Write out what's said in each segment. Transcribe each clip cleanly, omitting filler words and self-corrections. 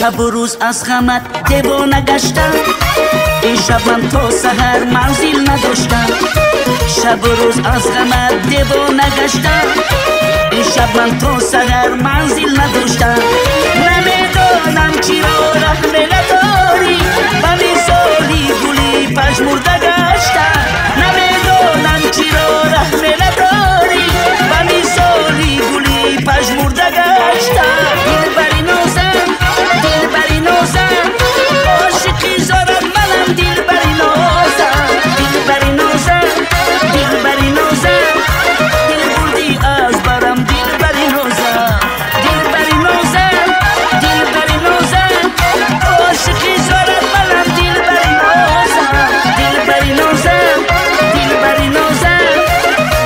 شب و روز از غمت دیوانه گشتم، این شب من تا سحر منزل نداشتم. شب و روز از غمت دیوانه گشتم، این شب من تا سحر منزل نداشتم. نمیدانم چرا رحم نداری، به مثالی گلی پژمرده گشتم. نمیدانم چرا رحم نداری، به مثالی گلی پژمرده گشتم. دلبری نازم، دلبری نازم، عاشقی زارم منم. دلبری نازم، دلبری نازم، دلبری نازم، دل بردی از برم. دلبری نازم، دلبری نازم، دلبری نازم، عاشقی زارم منم. دلبری نازم، دلبری نازم، دلبری نازم،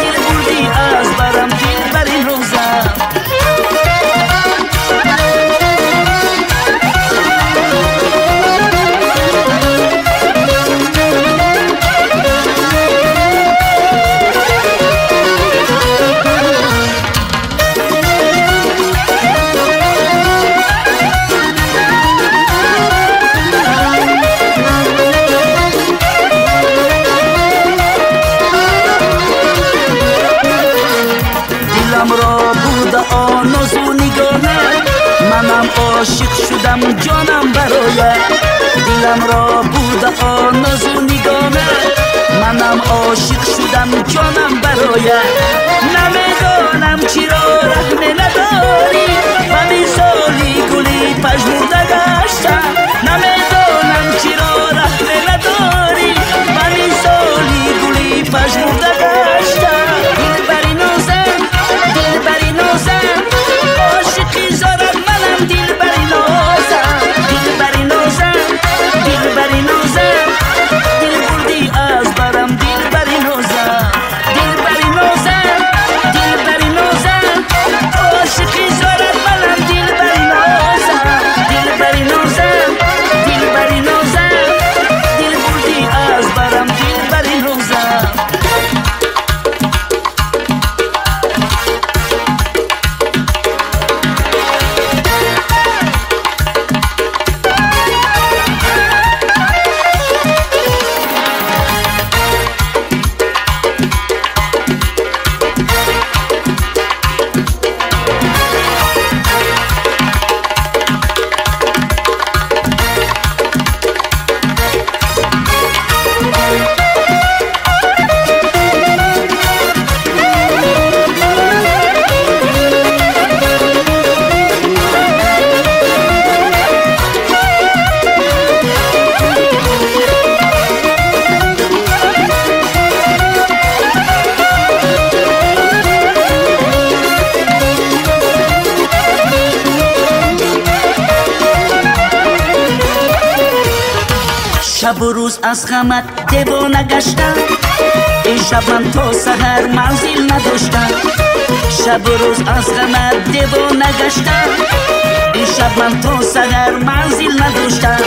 دل بردی از برم. دلبری نازم. دلم را برده آناز و نگانه، منم عاشق شدم جانم برایت. دلم را برده آناز و نگانه، منم عاشق شدم جانم برایت. نمیدانم چرا رحم نداری، به مثالی گلی پژمرده گشتم. نمیدانم چرا رحم نداری، به مثالی گلی پژمرده گشتم. دلبری نازم، دلبری نازم، عاشقی زارم منم. دلبری نازم، دلبری نازم، دلبری نازم، دل بردی از برم. دلبری نازم، دلبری نازم، دلبری نازم، عاشقی زارم منم. دلبری نازم، دلبری نازم، دلبری نازم، دل بردی از برم. دلبری نازم. شب و روز از غمت دیوانه گشتم، این شب من تا سحر منزل نداشتم. شب و روز از غمت دیوانه گشتم، این شب من تا سحر منزل نداشتم.